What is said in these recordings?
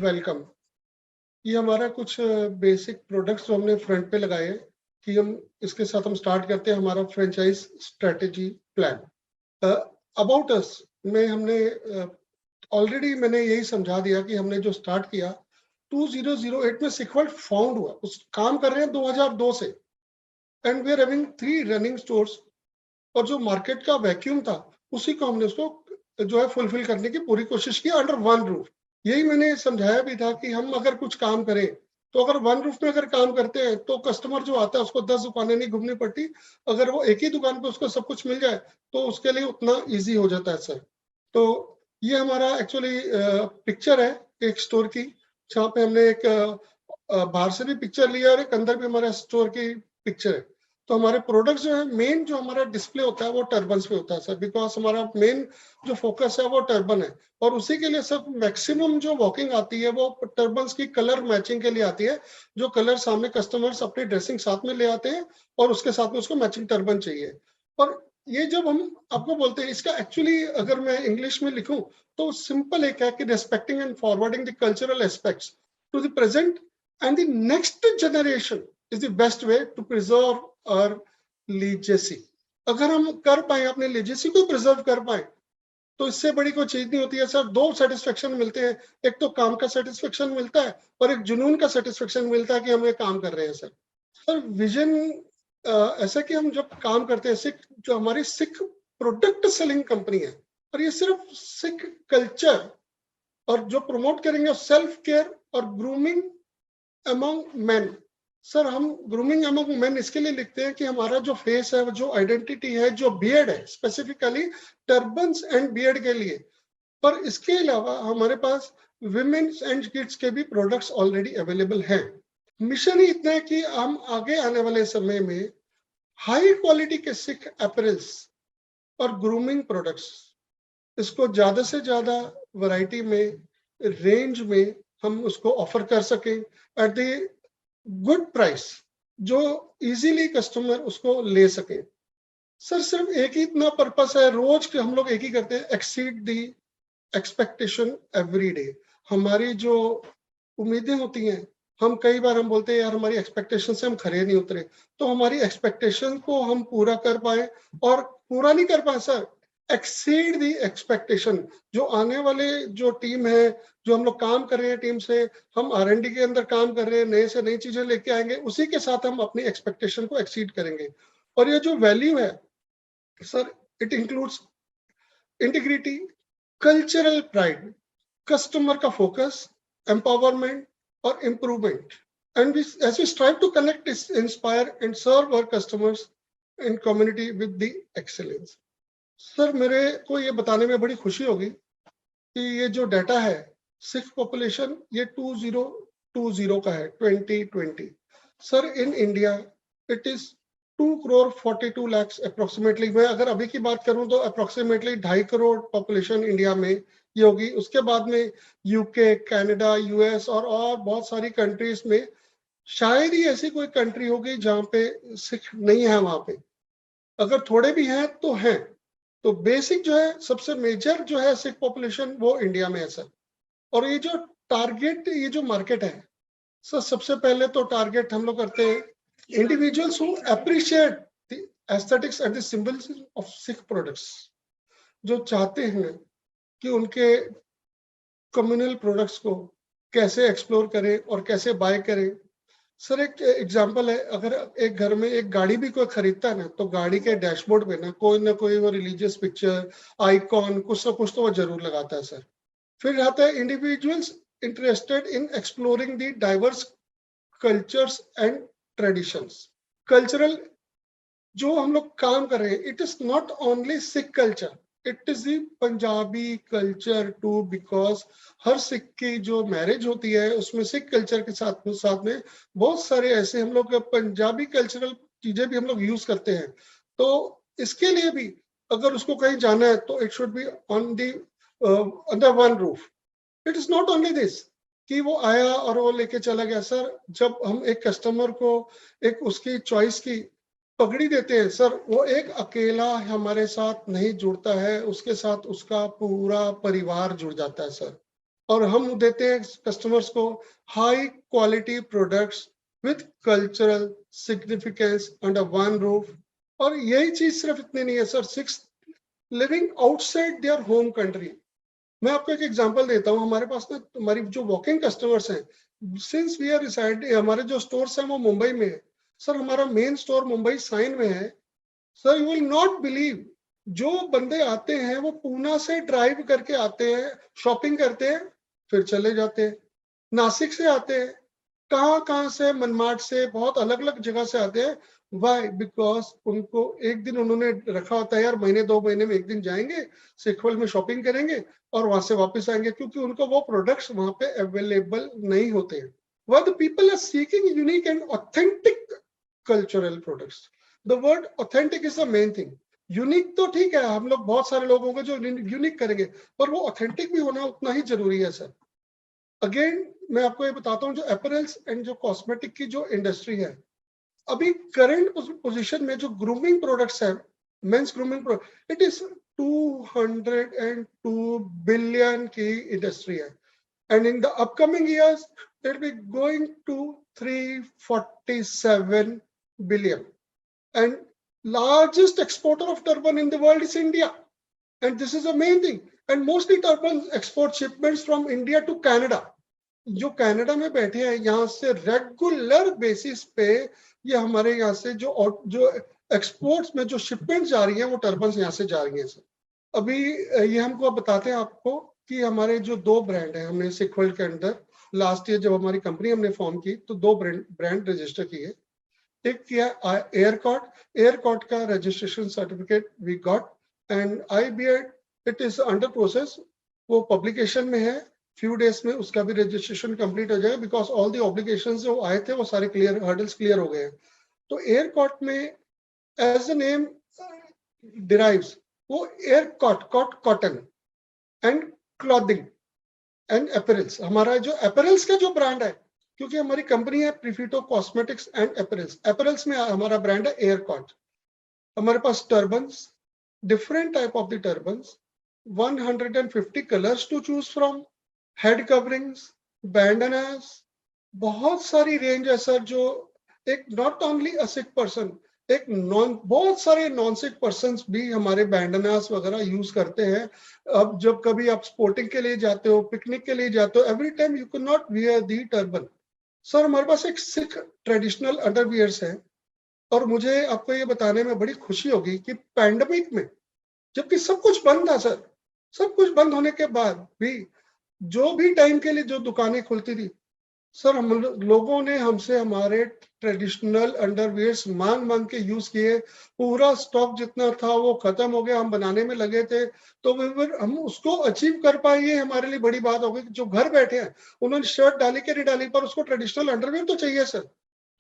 Welcome. ये हमारा कुछ बेसिक प्रोडक्ट्स जो हमने फ्रंट पे लगाए हैं कि हम इसके साथ हम स्टार्ट करते हैं हमारा franchise strategy plan. About us में हमने ऑलरेडी मैंने यही समझा दिया कि हमने जो स्टार्ट किया 2008 में सिक्वर्ड फाउंड हुआ, उस काम कर रहे हैं 2002 से, and we are having 3 running stores. और जो मार्केट का वैक्यूम था उसी को हमने उसको जो है फुलफिल करने की पूरी कोशिश की अंडर वन रूफ। यही मैंने समझाया भी था कि हम अगर कुछ काम करें तो अगर वन रूफ में अगर काम करते हैं तो कस्टमर जो आता है उसको 10 दुकानें नहीं घूमनी पड़ती। अगर वो एक ही दुकान पे उसको सब कुछ मिल जाए तो उसके लिए उतना ईजी हो जाता है सर। तो ये हमारा एक्चुअली पिक्चर है एक स्टोर की, जहाँ पे हमने एक बाहर से भी पिक्चर लिया और एक अंदर भी हमारा स्टोर की पिक्चर है। तो हमारे प्रोडक्ट्स जो है मेन जो हमारा डिस्प्ले होता है वो टर्बन्स पे होता है सर, बिकॉज हमारा मेन जो फोकस है वो टर्बन है। और उसी के लिए सब मैक्सिमम जो वॉकिंग आती है वो टर्बन्स की कलर मैचिंग के लिए आती है, जो कलर सामने कस्टमर्स अपनी ड्रेसिंग साथ में ले आते हैं और उसके साथ में उसको मैचिंग टर्बन चाहिए। और ये जब हम आपको बोलते हैं इसका एक्चुअली अगर मैं इंग्लिश में लिखूं तो सिंपल एक है कि respecting and forwarding the cultural aspects to the present and the next generation is the best way to preserve our legacy. अगर हम कर पाए अपने लीजेसी को प्रिजर्व कर पाए तो इससे बड़ी कोई चीज नहीं होती है सर। 2 सेटिस्फेक्शन मिलते हैं, एक तो काम का सेटिस्फेक्शन मिलता है और एक जुनून का सेटिस्फेक्शन मिलता है कि हम ये काम कर रहे हैं सर। सर विजन ऐसा कि हम जब काम करते हैं सिख, जो हमारी सिख प्रोडक्ट सेलिंग कंपनी है और ये सिर्फ सिख कल्चर और जो प्रमोट करेंगे सेल्फ केयर और ग्रूमिंग अमंग मेन। सर हम ग्रूमिंग अमंग मेन इसके लिए लिखते हैं कि हमारा जो फेस है, जो आइडेंटिटी है, जो बियर्ड है, स्पेसिफिकली टर्बन्स एंड बियर्ड के लिए। पर इसके अलावा हमारे पास विमेन्स एंड किड्स के भी प्रोडक्ट्स ऑलरेडी अवेलेबल हैं। मिशन ही इतना है कि हम आगे आने वाले समय में हाई क्वालिटी के सिख अपरेल्स और ग्रूमिंग प्रोडक्ट्स इसको ज्यादा से ज्यादा वैरायटी में, रेंज में हम उसको ऑफर कर सकें एट द गुड प्राइस, जो इजीली कस्टमर उसको ले सके। सर सिर्फ एक ही इतना पर्पस है, रोज के हम लोग एक ही करते हैं, एक्सीड दी एक्सपेक्टेशन एवरी डे। हमारी जो उम्मीदें होती हैं, हम कई बार हम बोलते हैं यार हमारी एक्सपेक्टेशन से हम खरे नहीं उतरे, तो हमारी एक्सपेक्टेशन को हम पूरा कर पाए और पूरा नहीं कर पाए सर, एक्सीड दी एक्सपेक्टेशन। जो आने वाले जो टीम है, जो हम लोग काम कर रहे हैं टीम से, हम R&D के अंदर काम कर रहे हैं, नए से नई चीजें लेके आएंगे, उसी के साथ हम अपनी एक्सपेक्टेशन को एक्सीड करेंगे। और ये जो वैल्यू है sir, it includes integrity, cultural pride, customer का फोकस, एम्पावरमेंट और improvement. And as we strive to connect, inspire and serve our customers and community with the excellence। Sir मेरे को ये बताने में बड़ी खुशी होगी कि ये जो डाटा है सिख पॉपुलेशन ये 2020 का है, 2020। Sir in India it is 2 crore 42 lakh approximately. मैं अगर अभी की बात करूं तो अप्रोक्सीमेटली 2.5 करोड़ पॉपुलेशन इंडिया में ये होगी। उसके बाद में यूके, कनाडा, यूएस और बहुत सारी कंट्रीज में शायद ही ऐसी कोई कंट्री होगी जहां पे सिख नहीं है। वहां पे अगर थोड़े भी हैं तो हैं। तो बेसिक जो है सबसे मेजर जो है सिख पॉपुलेशन वो इंडिया में है सर। और ये जो टारगेट, ये जो मार्केट है सर, सबसे पहले तो टारगेट हम लोग करते हैं individuals who appreciate the aesthetics and the symbols of Sikh products, जो चाहते हैं कि उनके कम्युनल प्रोडक्ट्स को कैसे एक्सप्लोर करें और कैसे बाय करें। सर एक एग्जांपल है, अगर एक घर में एक गाड़ी भी कोई खरीदता है ना, तो गाड़ी के डैशबोर्ड पे ना कोई वो रिलीजियस पिक्चर, आइकॉन, कुछ ना कुछ तो वो जरूर लगाता है सर। फिर आता है individuals interested in exploring the diverse cultures and traditions. Cultural जो हम लोग काम कर रहे हैं, it is not only Sikh culture, it is the Punjabi culture too, because हर सिख की जो मैरिज होती है उसमें सिख कल्चर के साथ में बहुत सारे ऐसे हम लोग पंजाबी कल्चरल चीजें भी हम लोग यूज करते हैं। तो इसके लिए भी अगर उसको कहीं जाना है तो it should be on the under one roof. It is not only this कि वो आया और वो लेके चला गया। सर जब हम एक कस्टमर को एक उसकी चॉइस की पगड़ी देते हैं सर, वो एक अकेला हमारे साथ नहीं जुड़ता है, उसके साथ उसका पूरा परिवार जुड़ जाता है सर। और हम देते हैं कस्टमर्स को high quality products with cultural significance under one roof. और यही चीज सिर्फ इतनी नहीं है sir, 6 living outside their home country. मैं आपको एक एग्जांपल देता हूँ, हमारे पास ना हमारी जो वॉकिंग कस्टमर्स हैं, सिंस वी आर रिसाइड, हमारे जो स्टोर्स हैं वो मुंबई में है सर। हमारा मेन स्टोर मुंबई साइन में है sir. You will not believe, जो बंदे आते हैं वो पूना से ड्राइव करके आते हैं, शॉपिंग करते हैं, फिर चले जाते हैं। नासिक से आते हैं, कहाँ से, मनमाड से, बहुत अलग अलग जगह से आते हैं। वाई? बिकॉज उनको एक दिन उन्होंने रखा होता है यार, महीने 2 महीने में एक दिन जाएंगे, सिक्वल में शॉपिंग करेंगे और वहां से वापस आएंगे, क्योंकि उनको वो प्रोडक्ट्स वहां पे अवेलेबल नहीं होते हैं। What the people are seeking unique and authentic cultural products. The word authentic is the main thing. Unique तो ठीक है, हम लोग बहुत सारे लोग होंगे जो यूनिक करेंगे, पर वो ऑथेंटिक भी होना उतना ही जरूरी है सर। अगेन मैं आपको ये बताता हूँ, जो अपरेल्स एंड जो कॉस्मेटिक की जो इंडस्ट्री है, अभी करंट पोजीशन में जो ग्रूमिंग प्रोडक्ट्स है, mains grooming product, it is 202 billion की इंडस्ट्री है। And in the upcoming years, it will be going to 347 billion. And largest exporter of turban in the world is India. And this is the main thing. And mostly turban export shipments from India to Canada. जो Canada में बैठे हैं, यहाँ से regular basis पे ये हमारे यहाँ से जो एक्सपोर्ट्स में जो शिपमेंट जा रही है, वो टर्बन यहाँ से जा रही है सर। अभी ये हमको अब बताते हैं आपको कि हमारे जो 2 ब्रांड है, हमने सिक्वल के अंदर लास्ट ईयर जब हमारी कंपनी हमने फॉर्म की तो 2 ब्रांड रजिस्टर किए। एक किया एयरकॉट का registration certificate we got, and IBID it is under process, वो पब्लिकेशन में है। फ्यू डेज में उसका भी रजिस्ट्रेशन कंप्लीट हो जाएगा, बिकॉज ऑल दी ऑब्लिगेशन जो आए थे वो सारे क्लियर, हर्डल्स क्लियर हो गए हैं। तो एयरकॉट में एज द नेम डिराइव्स, वो Aircot cotton and clothing and apparels, हमारा जो अपरेल्स का जो ब्रांड है, क्योंकि हमारी कंपनी है Prefito cosmetics and apparels. Apparels में हमारा ब्रांड है एयरकॉट। हमारे पास turbans, different type of the turbans, 150 colours to choose from, head coverings, bandanas, बहुत सारी रेंज है सर। जो एक not only a Sikh person, एक बहुत सारे नॉन सिक पर्सन भी हमारे बैंडनास वगैरह यूज करते हैं। अब जब कभी आप स्पोर्टिंग के लिए जाते हो, पिकनिक के लिए जाते हो, every time you can not wear the turban. Sir हमारे पास एक सिख ट्रेडिशनल अंडरवियर्स है, और मुझे आपको ये बताने में बड़ी खुशी होगी कि पैंडेमिक में, जबकि सब कुछ बंद था सर, सब कुछ बंद होने के बाद भी जो भी टाइम के लिए जो दुकानें खुलती थी सर, हम लोगों ने हमसे हमारे ट्रेडिशनल अंडरवियर्स मांग के यूज किए। पूरा स्टॉक जितना था वो खत्म हो गया, हम बनाने में लगे थे, तो हम उसको अचीव कर पाए, ये हमारे लिए बड़ी बात हो गई। जो घर बैठे हैं उन्होंने शर्ट डाली कि नहीं डाली, पर उसको ट्रेडिशनल अंडरवियर तो चाहिए सर,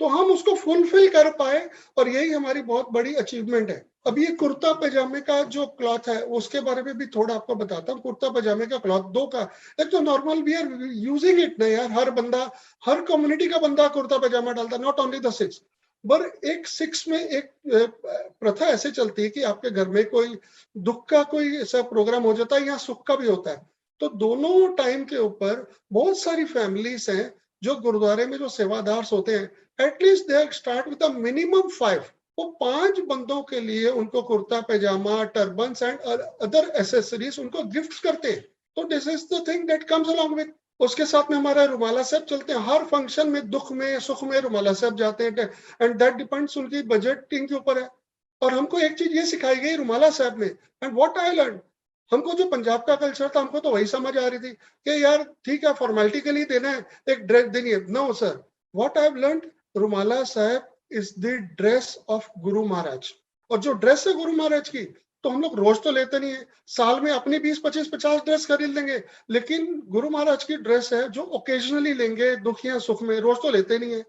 तो हम उसको फुलफिल कर पाए, और यही हमारी बहुत बड़ी अचीवमेंट है। अब ये कुर्ता पैजामे का जो क्लॉथ है उसके बारे में भी थोड़ा आपको बताता हूँ। कुर्ता पैजामे का क्लॉथ 2 का, एक तो normal we are using it ना यार, हर बंदा, हर कम्युनिटी का बंदा कुर्ता पैजामा डालता, नॉट ओनली द सिक्स। पर एक सिक्स में एक प्रथा ऐसे चलती है कि आपके घर में कोई दुख का कोई ऐसा प्रोग्राम हो जाता है, या सुख का भी होता है, तो दोनों टाइम के ऊपर बहुत सारी फैमिलीज हैं जो गुरुद्वारे में जो सेवादार होते हैं, at least they start with minimum 5, वो 5 बंदों के लिए उनको कुर्ता पैजामा, टर्बन्स एंड अदर एसेसरीज उनको गिफ्ट करते हैं। तो this is the thing that comes along with. उसके साथ में हमारा रुमाला साहब चलते हैं, हर फंक्शन में, दुख में, सुख में रुमाला साहब जाते हैं, एंड दैट डिपेंड्स उनकी बजटिंग के ऊपर है। और हमको एक चीज ये सिखाई गई रुमाला साहब में, एंड व्हाट आई लर्न, हमको जो पंजाब का कल्चर था हमको तो वही समझ आ रही थी कि यार ठीक है, फॉर्मेलिटी के लिए देना है, एक ड्रेस देनी है। No sir, what I have learned, Rumala Sahib is the dress of Guru Maharaj. और जो ड्रेस है गुरु महाराज की, तो हम लोग रोज तो लेते नहीं है, साल में अपनी 20, 25, 50 ड्रेस खरीद लेंगे, लेकिन गुरु महाराज की ड्रेस है जो ओकेजनली लेंगे, दुख या सुख में, रोज तो लेते नहीं है,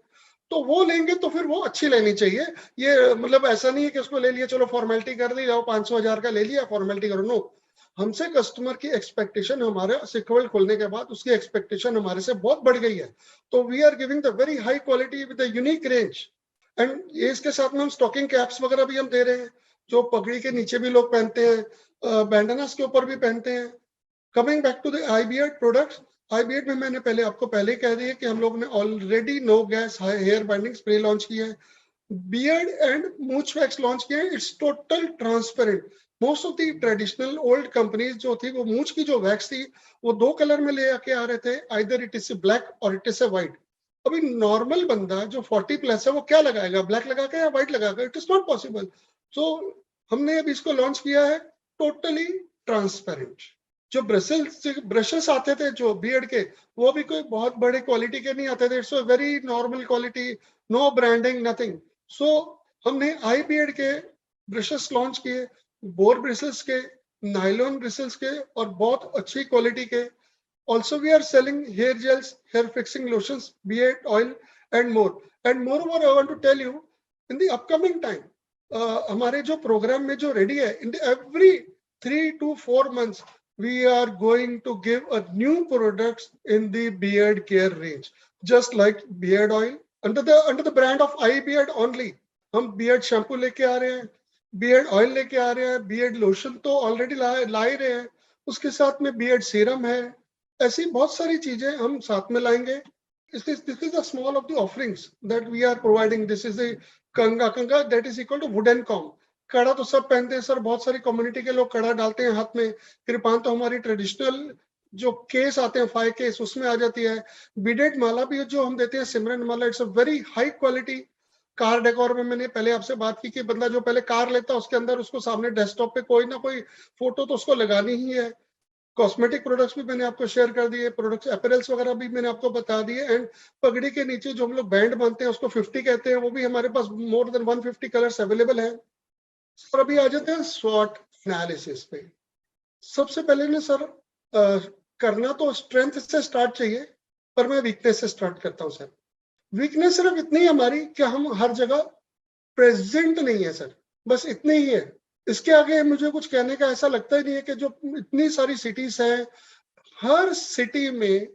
तो वो लेंगे तो फिर वो अच्छी लेनी चाहिए। ये मतलब ऐसा नहीं है कि उसको ले लिया, चलो फॉर्मेलिटी कर दी, जाओ 500,000 का ले लिया, फॉर्मेलिटी करो। नो, हमसे कस्टमर की एक्सपेक्टेशन, हमारे सिक्वल खोलने के बाद उसकी एक्सपेक्टेशन हमारे से बहुत बढ़ गई है। तो we are giving the very high quality with the unique range, and ये इसके साथ में हम स्टॉकिंग कैप्स वगैरह भी हम दे रहे हैं, जो पगड़ी के नीचे भी लोग पहनते हैं, बैंडनास के ऊपर भी पहनते हैं। Coming back to the IBID products, IBID में मैंने आपको पहले ही कह दिया कि हम लोग ने already no gas hair binding spray launch किया है, बियर्ड एंड मूछ वैक्स लॉन्च किया है। It's total transparent. Most of the traditional old companies जो थी, वो मूछ की जो वैक्स थी वो 2 कलर में ले आके आ रहे थे, आइदर इट इज ब्लैक और इट इज व्हाइट। अभी नॉर्मल बंदा जो 40 प्लस है वो क्या लगाएगा, ब्लैक लगाएगा या व्हाइट लगाएगा? It is not possible. So हमने अभी इसको लॉन्च किया है टोटली ट्रांसपेरेंट। जो ब्रशेस आते थे जो बियर्ड के, वो भी कोई बहुत बड़े क्वालिटी के नहीं आते थे। It's very normal quality, no branding, nothing. So हमने आई बियर्ड के ब्रशेस लॉन्च किए, बोर ब्रिसल्स के, नायलॉन ब्रिसल्स के, और बहुत अच्छी क्वालिटी के। Also, we are selling hair gels, hair fixing lotions, beard oil, and more. And moreover, I want to tell you, in the upcoming time, हमारे जो programme में जो रेडी है, in the every 3 to 4 months, we are going to give a new products in the beard care range, just like beard oil under the brand of iBeard only. हम beard shampoo लेके आ रहे हैं, beard oil लेके आ रहे हैं, beard lotion तो already ला ही रहे हैं, उसके साथ में beard serum है। ऐसी बहुत सारी चीजें हम साथ में लाएंगे। This is the small of the offerings that we are providing. This is the कंगा that is equal to wooden comb. कड़ा तो सब पहनते हैं सर, बहुत सारी कम्युनिटी के लोग कड़ा डालते हैं हाथ में। कृपान तो हमारी ट्रेडिशनल जो केस आते हैं 5 केस, उसमें आ जाती है। बीडेड माला भी जो हम देते हैं, Simran Mala, it's a very high quality. Car decor में मैंने पहले आपसे बात की कि बंदा जो पहले कार लेता है उसके अंदर उसको सामने डेस्कटॉप पे कोई ना कोई फोटो तो उसको लगानी ही है। कॉस्मेटिक प्रोडक्ट्स भी मैंने आपको शेयर कर दिए, प्रोडक्ट्स अपैरल्स वगैरह भी मैंने आपको बता दिए। एंड पगड़ी के नीचे जो हम लोग बैंड बांधते हैं उसको 50 कहते हैं, वो भी हमारे पास मोर देन 150 कलर्स अवेलेबल है। सर अभी आ जाते हैं स्वॉट एनालिसिस पे। सबसे पहले ना सर, करना तो स्ट्रेंथ से स्टार्ट चाहिए, पर मैं वीकनेस से स्टार्ट करता हूँ सर। वीकनेस सिर्फ इतनी हमारी कि हम हर जगह प्रेजेंट नहीं है सर, बस इतनी ही है। इसके आगे मुझे कुछ कहने का ऐसा लगता ही नहीं है कि जो इतनी सारी सिटीज हैं, हर सिटी में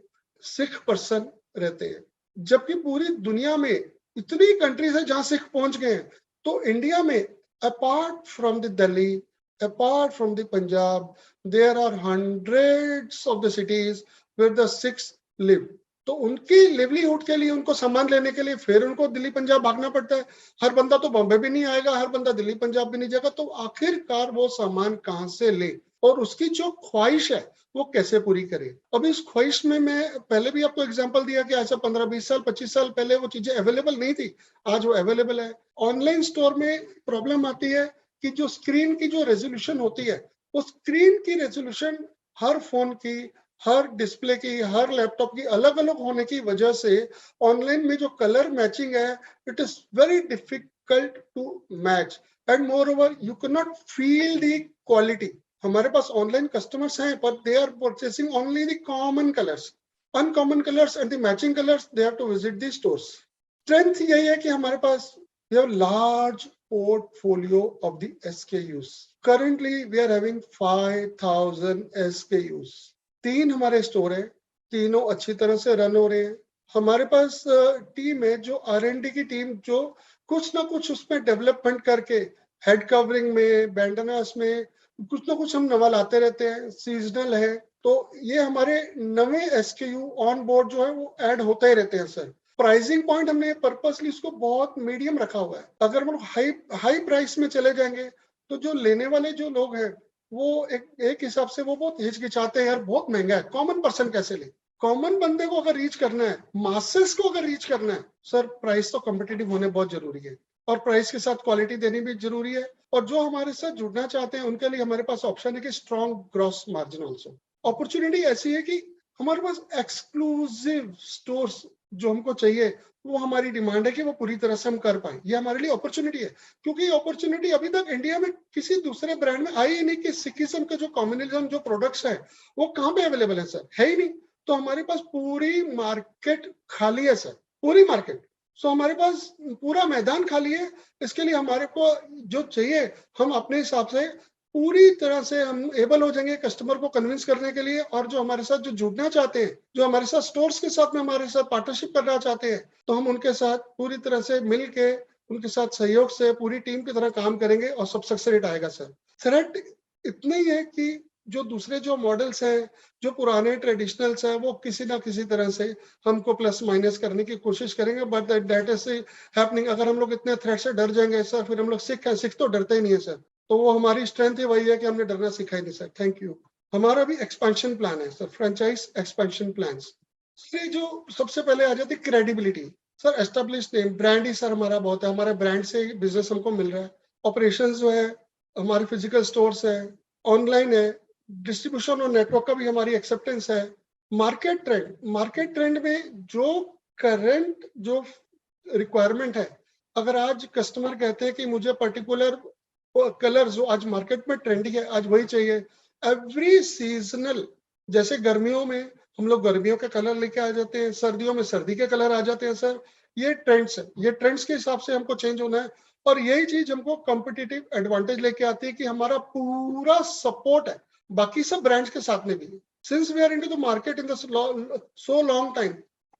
सिख पर्सन रहते हैं, जबकि पूरी दुनिया में इतनी कंट्रीज है जहां सिख पहुंच गए हैं। तो इंडिया में apart from the Delhi, apart from the Punjab, there are hundreds of the cities where the Sikhs live. तो उनकी लिवलीहुड के लिए, उनको सामान लेने के लिए फिर उनको दिल्ली पंजाब भागना पड़ता है। हर बंदा तो बॉम्बे भी नहीं आएगा, हर बंदा दिल्ली पंजाब भी नहीं जाएगा, तो आखिरकार वो सामान कहां से ले, और उसकी जो ख्वाहिश है वो कैसे पूरी करे। अब इस ख्वाहिश में मैं पहले भी आपको एग्जांपल दिया कि ऐसा 15-20 साल 25 साल पहले वो चीजें अवेलेबल नहीं थी, आज वो अवेलेबल है। ऑनलाइन स्टोर में प्रॉब्लम आती है कि जो स्क्रीन की जो रेजोल्यूशन होती है, वो स्क्रीन की रेजोल्यूशन हर फोन की, हर डिस्प्ले की, हर लैपटॉप की अलग अलग होने की वजह से ऑनलाइन में जो कलर मैचिंग है, it is very difficult to match. And moreover you can not feel the quality. हमारे पास ऑनलाइन कस्टमर्स हैं, पर they are purchasing only the common colours, uncommon colours and the matching colours they have to visit the stores. Strength यही है कि हमारे पास we have large portfolio of the SKUs. Currently, we are having 5,000 SKUs. 3 हमारे store है, तीनों अच्छी तरह से रन हो रहे हैं। हमारे पास टीम है, जो R&D की टीम, जो कुछ ना कुछ उसमें डेवलपमेंट करके हेड कवरिंग में, बैंडनास में कुछ ना कुछ हम नवा लाते रहते हैं। सीजनल है तो ये हमारे नए SKU ऑन बोर्ड जो है वो ऐड होते ही रहते हैं सर। प्राइसिंग पॉइंट हमने पर्पसली उसको बहुत मीडियम रखा हुआ है। अगर हम हाई प्राइस में चले जाएंगे तो जो लेने वाले जो लोग हैं वो एक हिसाब से वो बहुत हिचकिचाते हैं, यार बहुत महंगा है, कॉमन पर्सन कैसे ले। कॉमन बंदे को अगर रीच करना है, मासेस को अगर रीच करना है सर, प्राइस तो कॉम्पिटिटिव होने बहुत जरूरी है, और प्राइस के साथ क्वालिटी देनी भी जरूरी है। और जो हमारे साथ जुड़ना चाहते हैं उनके लिए हमारे पास ऑप्शन है कि strong gross margin also. Opportunity ऐसी है कि हमारे पास एक्सक्लूसिव स्टोर्स जो हमको चाहिए, वो हमारी डिमांड है कि वो पूरी तरह से हम कर पाए। ये हमारे लिए अपॉर्चुनिटी है, क्योंकि ये अपॉर्चुनिटी अभी तक इंडिया में किसी दूसरे ब्रांड में आई ही नहीं कि सिखिज्म के जो कम्युनिज्म जो प्रोडक्ट्स है वो कहाँ पे अवेलेबल है सर, है ही नहीं। तो हमारे पास पूरी मार्केट खाली है सर, पूरी मार्केट। सो हमारे पास पूरा मैदान खाली है। इसके लिए हमारे को जो चाहिए हम अपने हिसाब से पूरी तरह से हम एबल हो जाएंगे कस्टमर को कन्विंस करने के लिए। और जो हमारे साथ जो जुड़ना चाहते हैं, जो हमारे साथ स्टोर्स के साथ में हमारे साथ पार्टनरशिप करना चाहते हैं, तो हम उनके साथ पूरी तरह से मिल के, उनके साथ सहयोग से पूरी टीम की तरह काम करेंगे और सब सक्सेस रेट आएगा सर। थ्रेट इतना ही है कि जो दूसरे जो मॉडल्स हैं, जो पुराने ट्रेडिशनल्स हैं, वो किसी ना किसी तरह से हमको प्लस माइनस करने की कोशिश करेंगे, बट दैट इज हैपनिंग। अगर हम लोग इतने थ्रेट से डर जाएंगे सर, फिर हम लोग सिख तो डरते ही नहीं है सर। तो वो हमारी स्ट्रेंथ ही वही है कि हमने डरना सीखा ही नहीं सर। Thank you. हमारा भी एक्सपेंशन प्लान है सर, फ्रेंचाइज एक्सपेंशन प्लान। ये जो सबसे पहले आ जाती credibility sir, establish name, brand ही सर हमारा बहुत है, हमारे ब्रांड से बिजनेस हमको मिल रहा है। ऑपरेशंस जो है, हमारे फिजिकल स्टोर्स है, ऑनलाइन है, डिस्ट्रीब्यूशन और नेटवर्क का भी हमारी एक्सेप्टेंस है। मार्केट ट्रेंड में जो करंट जो रिक्वायरमेंट है, अगर आज कस्टमर कहते हैं कि मुझे पर्टिकुलर कलर जो आज मार्केट में ट्रेंडिंग है, आज वही चाहिए। एवरी सीजनल, जैसे गर्मियों में हम लोग गर्मियों के कलर लेके आ जाते हैं, सर्दियों में सर्दी के कलर आ जाते हैं सर। ये ट्रेंड्स है, ये ट्रेंड्स के हिसाब से हमको चेंज होना है। और यही चीज हमको कॉम्पिटिटिव एडवांटेज लेके आती है कि हमारा पूरा सपोर्ट है बाकी सब ब्रांड्स के साथ में भी। Since we are into the market in the so long time,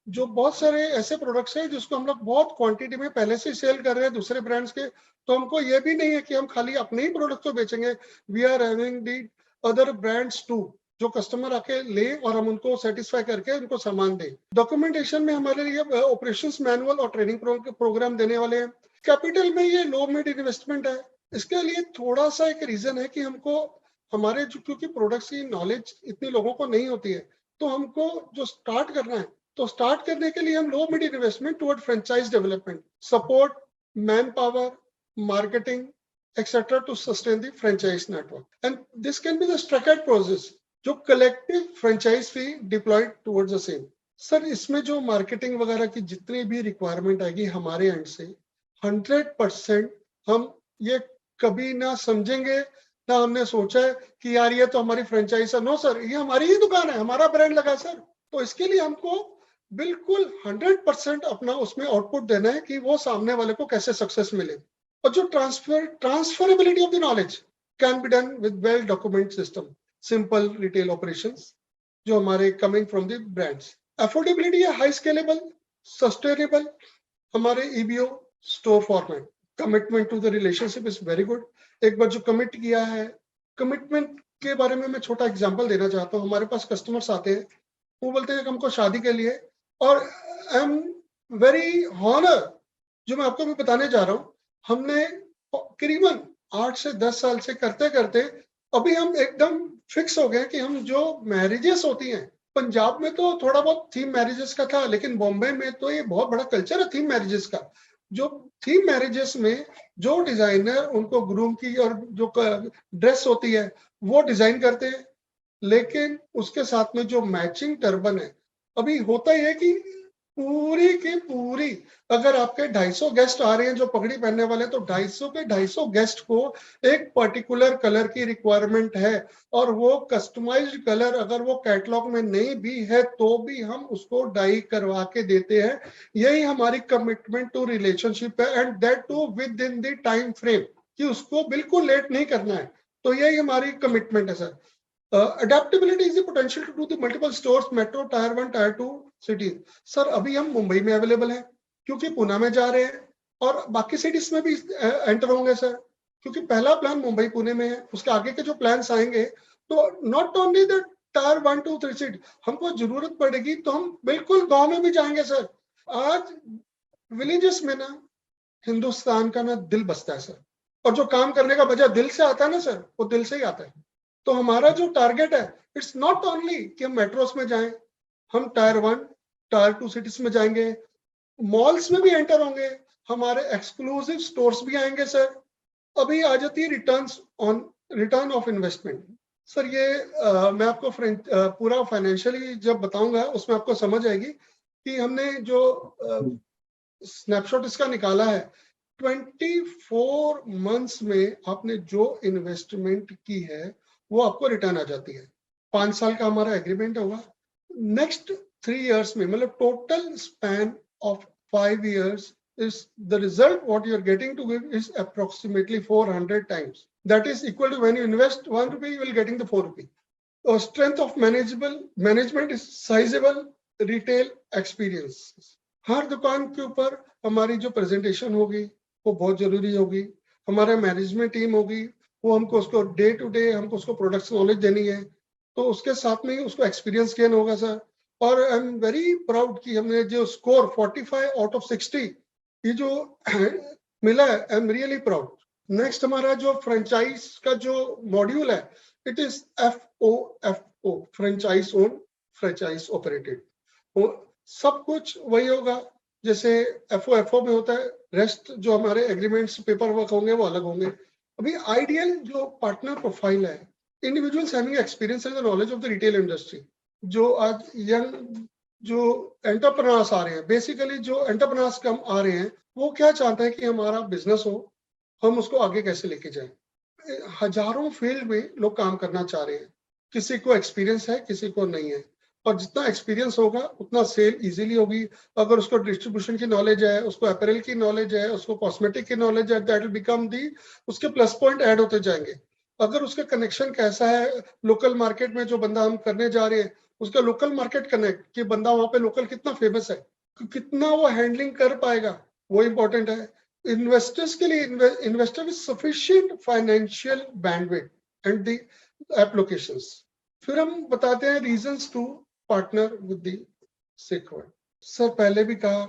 जो बहुत सारे ऐसे प्रोडक्ट्स हैं जिसको हम लोग बहुत क्वांटिटी में पहले से सेल कर रहे हैं दूसरे ब्रांड्स के, तो हमको ये भी नहीं है कि हम खाली अपने ही प्रोडक्ट को बेचेंगे। We are having the other brands too, जो कस्टमर आके ले और हम उनको सेटिस्फाई करके उनको सामान दें। डॉक्यूमेंटेशन में हमारे लिए ऑपरेशंस मैनुअल और ट्रेनिंग प्रोग्राम देने वाले हैं। कैपिटल में ये लो मिड इन्वेस्टमेंट है। इसके लिए थोड़ा सा एक रीजन है कि हमको हमारे जो, क्योंकि प्रोडक्ट्स की नॉलेज इतनी लोगों को नहीं होती है, तो हमको जो स्टार्ट करना है, तो स्टार्ट करने के लिए हम low mid investment toward franchise development, support, man power, marketing etcetera to sustain the franchise network. And this can be the structured process जो collective franchise fee deployed towards the same. Sir, इसमें जो marketing वगैरह की जितनी भी requirement आएगी हमारे and से, 100% हम ये कभी ना समझेंगे ना हमने सोचा है कि यार ये तो हमारी फ्रेंचाइज है। नो सर, ये हमारी ही दुकान है, हमारा ब्रांड लगा सर। तो इसके लिए हमको बिल्कुल 100% अपना उसमें आउटपुट देना है कि वो सामने वाले को कैसे सक्सेस मिले। और जो transferability of the knowledge can be done with well document system, simple retail operations जो हमारे coming from the brands. Affordability है, हाई स्केलेबल, सस्टेनेबल, हमारे EBO store format. Commitment to the relationship is very good. एक बार जो commit किया है, commitment के बारे में मैं छोटा एग्जांपल देना चाहता हूँ। हमारे पास कस्टमर्स आते हैं, वो बोलते हैं कि हमको शादी के लिए, और आई एम वेरी हॉनर, जो मैं आपको भी बताने जा रहा हूँ, हमने करीबन 8 से 10 साल से करते करते अभी हम एकदम फिक्स हो गए कि हम जो मैरिजेस होती हैं, पंजाब में तो थोड़ा बहुत थीम मैरिजेस का था, लेकिन बॉम्बे में तो ये बहुत बड़ा कल्चर है थीम मैरिजेस का। जो थीम मैरिजेस में जो डिजाइनर उनको ग्रूम की और जो ड्रेस होती है वो डिजाइन करते हैं, लेकिन उसके साथ में जो मैचिंग टर्बन है, अभी होता ही है कि पूरी की पूरी, अगर आपके 250 गेस्ट आ रहे हैं जो पगड़ी पहनने वाले, तो 250 के 250 गेस्ट को एक पर्टिकुलर कलर की रिक्वायरमेंट है, और वो कस्टमाइज्ड कलर अगर वो कैटलॉग में नहीं भी है तो भी हम उसको डाई करवा के देते हैं। यही हमारी कमिटमेंट टू रिलेशनशिप है, and that too within the time frame, कि उसको बिल्कुल लेट नहीं करना है। तो यही हमारी कमिटमेंट है sir. Adaptability is the potential to do the multiple stores, metro, tier 1, tier 2 cities. Sir, अभी हम मुंबई में अवेलेबल हैं क्योंकि पुणे में जा रहे हैं, और बाकी सिटीज में भी एंटर होंगे सर, क्योंकि पहला प्लान मुंबई पुणे में है। उसके आगे के जो प्लान्स आएंगे, तो not only the tyre 1, 2, 3 city, हमको जरूरत पड़ेगी तो हम बिल्कुल गांव में भी जाएंगे सर। आज विलेजेस में ना हिंदुस्तान का ना दिल बसता है सर, और जो काम करने का वजह दिल से आता है ना सर, वो दिल से ही आता है। तो हमारा जो टारगेट है, इट्स नॉट ओनली कि हम मेट्रोस में जाएं, हम टायर 1, टायर 2 सिटीज में जाएंगे, मॉल्स में भी एंटर होंगे, हमारे एक्सक्लूसिव स्टोर्स भी आएंगे सर। अभी आ जाती है रिटर्न ऑफ इन्वेस्टमेंट। सर, ये मैं आपको पूरा फाइनेंशियली जब बताऊंगा उसमें आपको समझ आएगी कि हमने जो स्नैपशॉट इसका निकाला है, 24 मंथ्स में आपने जो इन्वेस्टमेंट की है वो आपको रिटर्न आ जाती है। 5 साल का हमारा एग्रीमेंट होगा। नेक्स्ट 3 इयर्स में, मतलब total span of 5 years, is the result what you are getting to give is approximately 400 times. That is equal to when you invest 1 rupee, you will getting the 4 rupee. Strength of management is sizable retail experience. हर दुकान के ऊपर हमारी जो presentation होगी वो बहुत जरूरी होगी, हमारा मैनेजमेंट टीम होगी, वो हमको उसको डे टू डे हमको उसको प्रोडक्ट्स नॉलेज देनी है, तो उसके साथ में ही उसको एक्सपीरियंस गेन होगा सर। और आई एम वेरी प्राउड कि हमने जो स्कोर 45 आउट ऑफ 60 ये जो मिला है, आई एम रियली प्राउड। नेक्स्ट हमारा जो फ्रेंचाइज का जो मॉड्यूल है, it is FOFO, franchise own franchise operated. सब कुछ वही होगा जैसे FOFO में होता है, रेस्ट जो हमारे एग्रीमेंट्स पेपर वर्क होंगे वो अलग होंगे। अभी आइडियल जो पार्टनर प्रोफाइल है, individuals having experience and knowledge of the retail industry. जो आज यंग जो एंटरप्रेन्योर्स आ रहे हैं, बेसिकली जो एंटरप्रेन्योर्स कम आ रहे हैं, वो क्या चाहते हैं कि हमारा बिजनेस हो, हम उसको आगे कैसे लेके जाएं। हजारों फील्ड में लोग काम करना चाह रहे हैं, किसी को एक्सपीरियंस है, किसी को नहीं है, और जितना एक्सपीरियंस होगा उतना सेल इजीली होगी। अगर उसको डिस्ट्रीब्यूशन की नॉलेज है, उसको अपैरल की नॉलेज है, उसको कॉस्मेटिक की नॉलेज है, दैट विल बिकम दी, उसके प्लस पॉइंट ऐड होते जाएंगे। अगर उसका कनेक्शन कैसा है लोकल मार्केट में, जो बंदा हम करने जा रहे हैं उसका लोकल मार्केट कनेक्ट, कि बंदा वहां पे लोकल कितना फेमस है, कितना वो हैंडलिंग कर पाएगा, वो इंपॉर्टेंट है। इन्वेस्टर्स के लिए investor with sufficient financial bandwidth and the applications. फिर हम बताते हैं reasons to partner with the sector. Sir पहले भी कहा,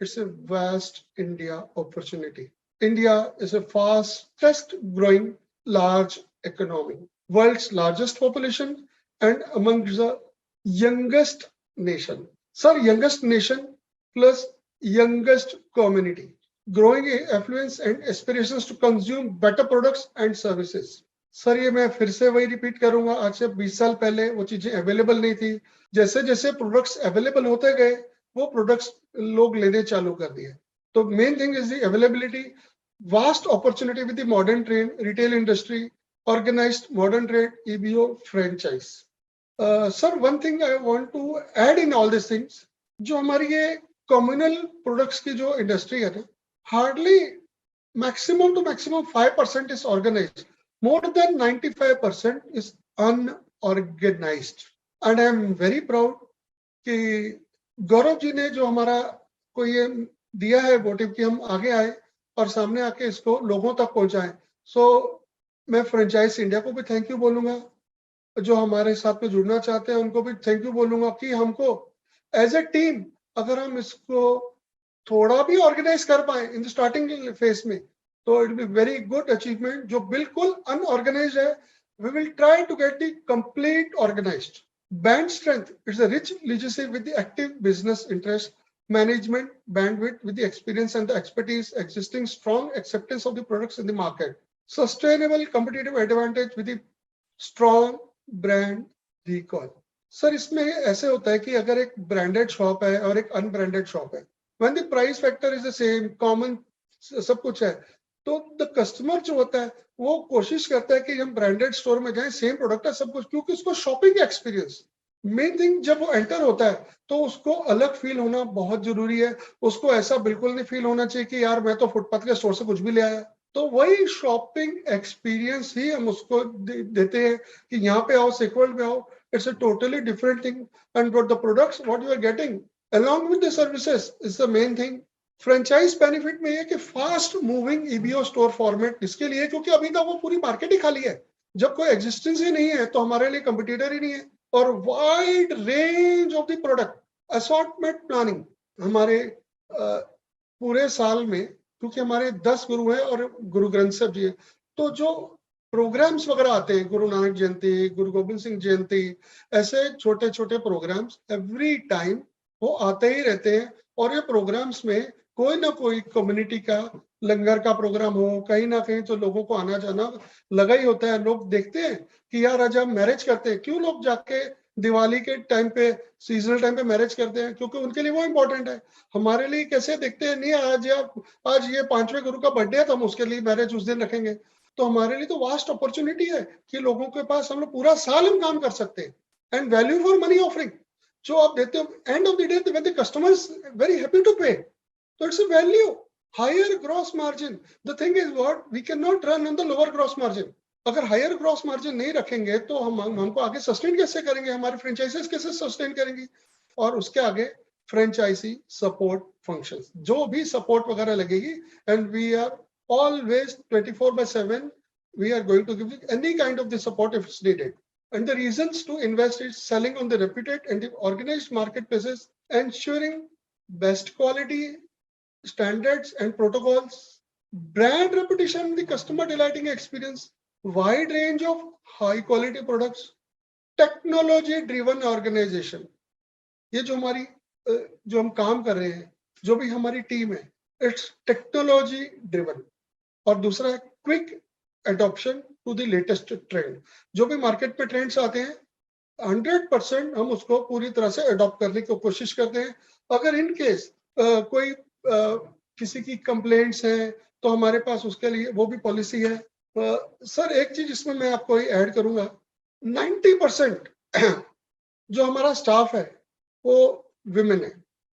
it's a vast India opportunity. India is a fastest growing large economy, world's largest population, and among the youngest nation. Sir, youngest nation plus youngest community, growing affluence and aspirations to consume better products and services. Sir ये मैं फिर से वही repeat करूंगा, आज से 20 साल पहले वो चीजें अवेलेबल नहीं थी। जैसे जैसे प्रोडक्ट्स अवेलेबल होते गए, वो प्रोडक्ट्स लोग लेने चालू कर दिए। तो main thing is the availability, vast opportunity with the modern trade, retail industry, organized modern trade, EBO franchise. Sir, one thing I want to add in all these things, जो हमारी ये communal products की जो industry है ना, hardly maximum to maximum 5% is organized. More than 95% is unorganized. And I am very proud कि गौरव जी ने जो हमारा को ये दिया है मोटिव कि हम आगे आए और सामने आके इसको लोगों तक पहुंचाएं। सो मैं फ्रेंचाइज इंडिया को भी थैंक यू बोलूंगा, जो हमारे साथ में जुड़ना चाहते हैं उनको भी थैंक यू बोलूंगा कि हमको एज ए टीम अगर हम इसको थोड़ा भी ऑर्गेनाइज कर पाए इन द स्टार्टिंग फेज में, तो it be very good achievement. जो बिल्कुल अनऑर्गेनाइज्ड है, we will try to get the complete organised. Band strength, it's a rich legacy with the active business interest, management bandwidth with the experience and the expertise, existing strong acceptance of the products in the market, sustainable competitive advantage with the strong brand recall. Sir इसमें ऐसे होता है कि अगर एक branded shop है और एक अनब्रांडेड शॉप है, when the price factor is the same, common सब कुछ है, तो द कस्टमर जो होता है वो कोशिश करता है कि हम ब्रांडेड स्टोर में जाएं, सेम प्रोडक्ट है सब कुछ, क्योंकि उसको शॉपिंग एक्सपीरियंस मेन थिंग। जब वो एंटर होता है तो उसको अलग फील होना बहुत जरूरी है। उसको ऐसा बिल्कुल नहीं फील होना चाहिए कि यार मैं तो फुटपाथ के स्टोर से कुछ भी ले आया। तो वही शॉपिंग एक्सपीरियंस ही हम उसको देते हैं कि यहाँ पे आओ, सिक्वल में आओ, it's a totally different thing. And what the products what you are getting along with the services is the main thing. Franchise benefit में है कि fast moving EBO store format इसके लिए, क्योंकि अभी तक वो पूरी मार्केट ही खाली है। जब कोई एग्जिस्टेंस ही नहीं है तो हमारे लिए कंपटीटर ही नहीं है। और wide range of the product, assortment planning हमारे पूरे साल में, क्योंकि हमारे 10 गुरु हैं और गुरु ग्रंथ साहब जी है, तो जो प्रोग्राम्स वगैरह आते हैं, गुरु नानक जयंती, गुरु गोविंद सिंह जयंती, ऐसे छोटे छोटे प्रोग्राम्स एवरी टाइम वो आते ही रहते हैं। और ये प्रोग्राम्स में कोई ना कोई कम्युनिटी का लंगर का प्रोग्राम हो, कहीं ना कहीं तो लोगों को आना जाना लगा ही होता है। लोग देखते हैं कि यार आज हम मैरिज करते हैं, क्यों लोग जाके दिवाली के टाइम पे, सीजनल टाइम पे मैरिज करते हैं, क्योंकि उनके लिए वो इंपॉर्टेंट है। हमारे लिए कैसे देखते हैं, नहीं आज ये 5वें गुरु का बर्थडे है तो हम उसके लिए मैरिज उस दिन रखेंगे। तो हमारे लिए तो वास्ट अपॉर्चुनिटी है कि लोगों के पास हम लोग पूरा साल हम काम कर सकते हैं। And value for money offering जो आप देते हो, and of the day when the customer is very happy to pay, so it's a value, higher gross margin. The thing is what, we cannot run on the lower gross margin. अगर higher gross margin नहीं रखेंगे तो हमको आगे sustain कैसे करेंगे, हमारे franchises कैसे सस्टेन करेंगी। और उसके आगे फ्रेंचाइजी सपोर्ट फंक्शंस, जो भी सपोर्ट वगैरह लगेगी, and we are always 24/7 we are going to give any kind of the support if it's needed. And the reasons to invest is selling on the reputed and the organized marketplaces, ensuring best quality standards and protocols, brand reputation, the customer delighting experience, wide range of high quality products, technology driven organisation. ये जो हम काम कर रहे हैं, जो भी हमारी टीम है, इट्स टेक्नोलॉजी ड्रिवन. और दूसरा है quick adoption to the latest trend. जो भी मार्केट में ट्रेंड्स आते हैं 100% हम उसको पूरी तरह से अडॉप्ट करने की कोशिश करते हैं. अगर इन केस कोई किसी की कंप्लेंट्स हैं तो हमारे पास उसके लिए वो भी पॉलिसी है. सर एक चीज इसमें मैं आपको ऐड करूंगा, 90% जो हमारा स्टाफ है वो विमेन है.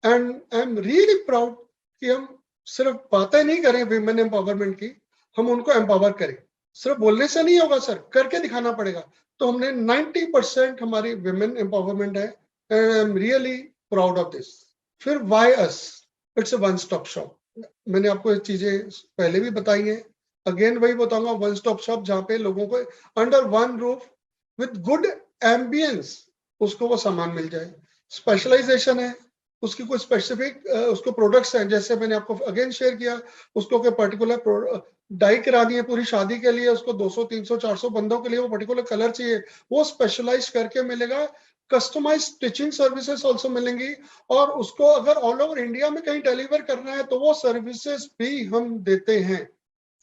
And I am really proud कि हम सिर्फ बातें नहीं करें विमेन एम्पावरमेंट की, हम उनको एम्पावर करें. सिर्फ बोलने से नहीं होगा सर, करके दिखाना पड़ेगा. तो हमने 90% हमारी विमेन एम्पावरमेंट है and I am really proud of this. फिर why us, it's a one stop shop. मैंने आपको ये चीजें पहले भी बताई हैं, अगेन वही बताऊंगा, वन स्टॉप शॉप जहाँ पे लोगों को under one roof with good ambience उसको वो सामान मिल जाए. स्पेशलाइजेशन है, उसकी कोई स्पेसिफिक उसको प्रोडक्ट्स हैं, जैसे मैंने आपको अगेन शेयर किया, उसको कोई पर्टिकुलर डाई करानी है पूरी शादी के लिए, उसको 200 300 400 बंदों के लिए वो पर्टिकुलर कलर चाहिए, वो स्पेशलाइज करके मिलेगा. कस्टमाइज स्टिचिंग सर्विसेज ऑल्सो मिलेंगी. और उसको अगर ऑल ओवर इंडिया में कहीं डिलीवर करना है तो वो सर्विसेज भी हम देते हैं.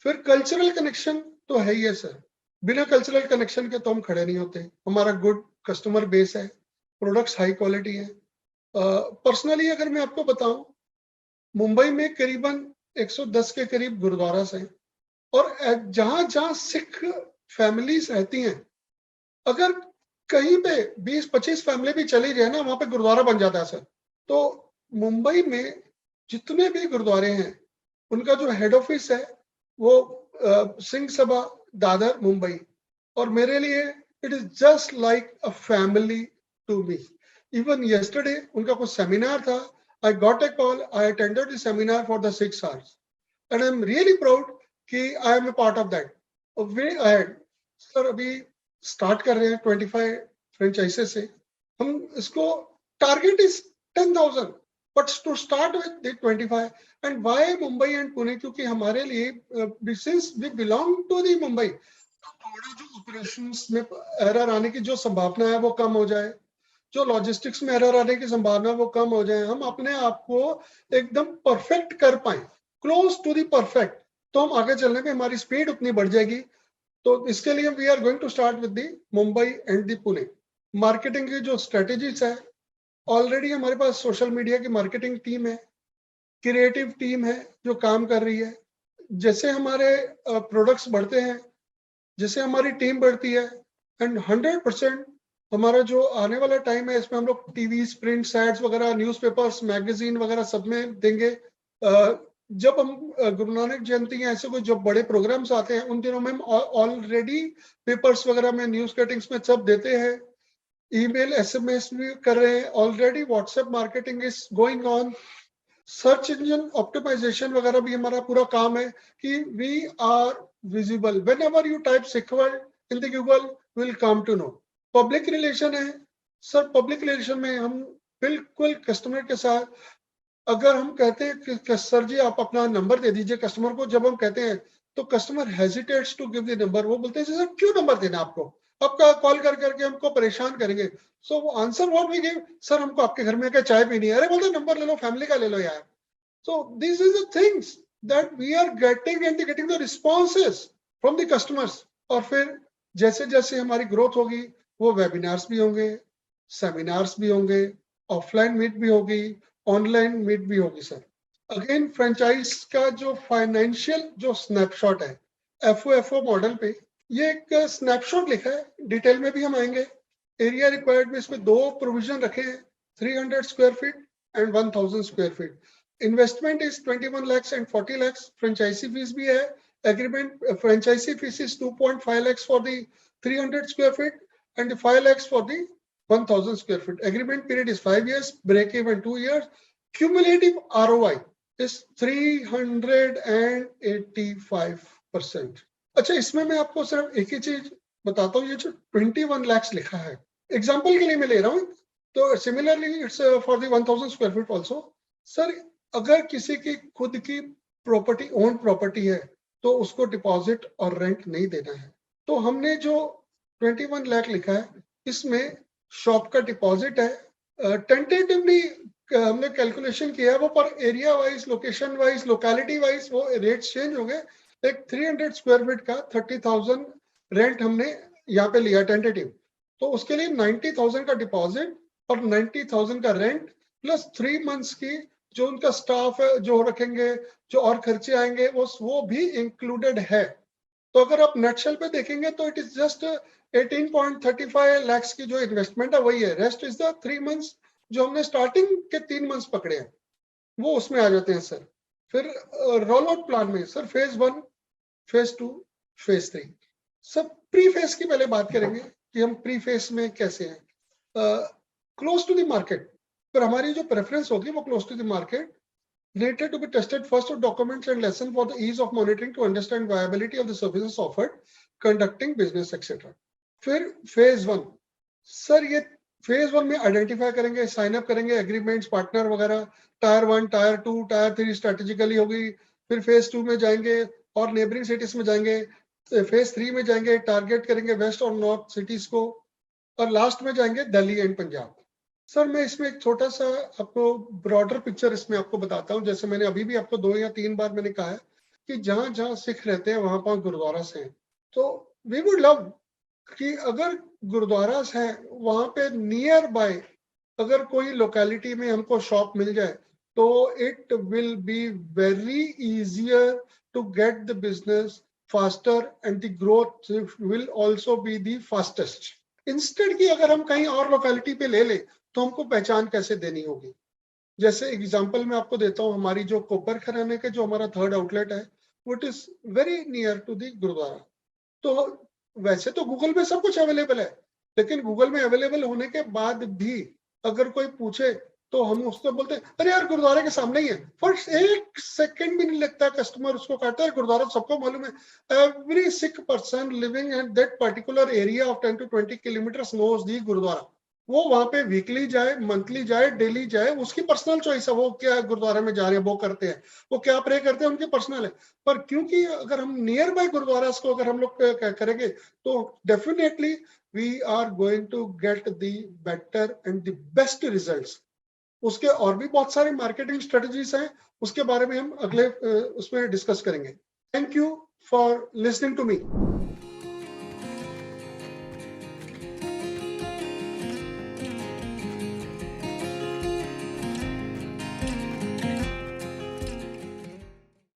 फिर कल्चरल कनेक्शन तो है ही है सर, बिना कल्चरल कनेक्शन के तो हम खड़े नहीं होते. हमारा गुड कस्टमर बेस है, प्रोडक्ट्स हाई क्वालिटी है. पर्सनली अगर मैं आपको बताऊं, मुंबई में करीबन 110 के करीब गुरुद्वारा हैं. और जहां जहां सिख फैमिलीज रहती हैं, अगर कहीं पे 20-25 फैमिली भी चली जाए ना, वहां पे गुरुद्वारा बन जाता है सर. तो मुंबई में जितने भी गुरुद्वारे हैं उनका जो हेड ऑफिस है वो सिंह सभा दादर मुंबई. और मेरे लिए it is just like a family to me. Even yesterday उनका कुछ सेमिनार था, I got a call, I attended the seminar for the 6 hours and I am really proud कि I am a part of that. Way ahead sir, अभी start कर रहे हैं 25 franchises से. हम इसको target is 10,000 but to start with the 25. And why Mumbai and Pune? क्योंकि हमारे लिए since we belong to the Mumbai, थोड़ा जो ऑपरेशंस में एरर आने की जो संभावना है वो कम हो जाए, जो लॉजिस्टिक्स में एरर आने की संभावना वो कम हो जाए, हम अपने आप को एकदम परफेक्ट कर पाए, क्लोज टू द परफेक्ट, तो हम आगे चलने में हमारी स्पीड उतनी बढ़ जाएगी. तो इसके लिए we are going to start with the Mumbai and the Pune. Marketing की जो स्ट्रेटेजीज है, ऑलरेडी हमारे पास सोशल मीडिया की मार्केटिंग टीम है, क्रिएटिव टीम है जो काम कर रही है. जैसे हमारे प्रोडक्ट्स बढ़ते हैं, जैसे हमारी टीम बढ़ती है, एंड 100% हमारा जो आने वाला टाइम है इसमें हम लोग टीवी, प्रिंट, एड्स वगैरह, न्यूज़पेपर्स, मैगजीन वगैरह सब में देंगे. जब हम गुरु नानक जयंती या ऐसे कोई जब बड़े प्रोग्राम्स आते हैं उन दिनों में हम ऑलरेडी पेपर्स वगैरह में, न्यूज कटिंग्स में सब देते हैं. ईमेल, एसएमएस भी कर रहे हैं already. WhatsApp marketing is going on. Search engine optimisation वगैरह भी हमारा पूरा काम है कि we are visible. Whenever you type Sikh word in the Google will come to know. Public relation है सर. पब्लिक रिलेशन में हम बिल्कुल कस्टमर के साथ, अगर हम कहते हैं कि सर जी आप अपना नंबर दे दीजिए कस्टमर को, जब हम कहते हैं तो customer hesitates to give the number. वो बोलते हैं सर क्यों नंबर देना आपको, आपका कॉल कर करके हमको परेशान करेंगे. So answer what we give, sir हमको आपके घर में आकर चाय पीनी है. अरे बोलते नंबर ले लो, फैमिली का ले लो यार. So this is the things that we are getting and getting the responses from the customers. और फिर जैसे जैसे हमारी ग्रोथ होगी वो वेबिनार्स भी होंगे, सेमिनार्स भी होंगे, ऑफलाइन मीट भी होगी, ऑनलाइन मीट भी होगी सर. अगेन फ्रेंचाइज का जो फाइनेंशियल जो स्नैपशॉट है एफओ मॉडल पे, ये एक स्नैपशॉट लिखा है, डिटेल में भी हम आएंगे. एरिया रिक्वायर्ड में इसमें 2 प्रोविजन रखे हैं, 300 square feet and 1000 square feet. Investment is 21 lakhs and 40 lakhs. Franchisee fees भी है. Agreement franchisee fees is 2.5 lakhs for the 300 square feet and 5 lakhs for the 1000 square feet. Agreement period is 5 years, break even 2 years. Cumulative ROI is 385%. अच्छा, इसमें मैं आपको सिर्फ एक ही चीज बताता हूँ, ये जो 21 lakhs लिखा है, एग्जाम्पल के लिए मैं ले रहा हूँ, तो similarly it's for the 1000 square feet also. Sir, अगर किसी की खुद की प्रॉपर्टी, ओन प्रॉपर्टी है, तो उसको डिपॉजिट और रेंट नहीं देना है। तो हमने जो 21 लाख लिखा है, इसमें शॉप का डिपॉजिट है, टेंटेटिवली हमने कैलकुलेशन किया है, वो पर area wise, location wise, locality wise वो रेट्स चेंज हो गए। एक 300 स्क्वायर फीट का 30,000 रेंट हमने यहाँ पे लिया टेंटेटिव, तो उसके लिए 90,000 का डिपॉजिट और 90,000 का रेंट प्लस 3 मंथ्स की जो उनका स्टाफ है जो रखेंगे, जो और खर्चे आएंगे वो भी इंक्लूडेड है। तो अगर आप नेटशेल पे देखेंगे तो इट इज जस्ट 18.35 lakhs की जो इन्वेस्टमेंट है वही है, रेस्ट इज द 3 मंथ्स जो हमने स्टार्टिंग के 3 मंथ्स पकड़े हैं, वो उसमें आ जाते हैं सर। फिर रोल आउट प्लान में सर फेज 1, फेज 2, फेज 3, सब प्री फेज की पहले बात करेंगे कि हम प्री फेज में कैसे हैं। क्लोज टू द मार्केट पर हमारी जो प्रेफरेंस होगी वो close to the market, related to be tested first of documents and lesson for the ease of monitoring to understand viability of the services offered, conducting business etc. फिर phase 1, sir ये phase 1 में identify करेंगे, sign up करेंगे, agreements, partner वगैरह, tyre 1, tyre 2, tyre 3 strategically होगी। फिर phase 2 में जाएंगे और नेबरिंग सिटीज में जाएंगे, फेज 3 में जाएंगे, टारगेट करेंगे वेस्ट और नॉर्थ सिटीज को, और लास्ट में जाएंगे दिल्ली एंड पंजाब। सर मैं इसमें एक छोटा सा आपको ब्रॉडर पिक्चर इसमें आपको बताता हूँ, जैसे मैंने अभी भी आपको 2 या 3 बार मैंने कहा है कि जहां जहां सिख रहते हैं वहां पर गुरुद्वारा से हैं, तो वी वुड लव कि अगर गुरुद्वारा है वहां पे नियर बाय अगर कोई लोकेलिटी में हमको शॉप मिल जाए, तो it will be very easier to get the business faster and the growth will also be the fastest. Instead की अगर हम कहीं और लोकेलिटी पे ले ले तो हमको पहचान कैसे देनी होगी। जैसे एग्जांपल मैं आपको देता हूँ, हमारी जो कोपर खराने के जो हमारा 3rd आउटलेट है, वो it is very near to the gurdwara. तो वैसे तो गूगल पे सब कुछ अवेलेबल है, लेकिन गूगल में अवेलेबल होने के बाद भी अगर कोई पूछे तो हम उसको बोलते हैं अरे यार गुरुद्वारे के सामने ही है, फॉर 1 सेकंड भी नहीं लगता, कस्टमर उसको कहता है गुरुद्वारा सबको मालूम है। Every Sikh person living in that particular area of 10 to 20 kilometre knows the gurdwara. वो वहां पे वीकली जाए, मंथली जाए, डेली जाए, उसकी पर्सनल चॉइस है, वो क्या गुरुद्वारे में जा रहे हैं, वो करते हैं, वो क्या प्रे करते हैं, उनकी पर्सनल है। पर क्योंकि अगर हम नियर बाय गुरुद्वारा को अगर हम लोग करेंगे तो definitely we are going to get the better and the best results. उसके और भी बहुत सारे मार्केटिंग स्ट्रेटजीज हैं, उसके बारे में हम अगले उसमें डिस्कस करेंगे। Thank you for listening to me.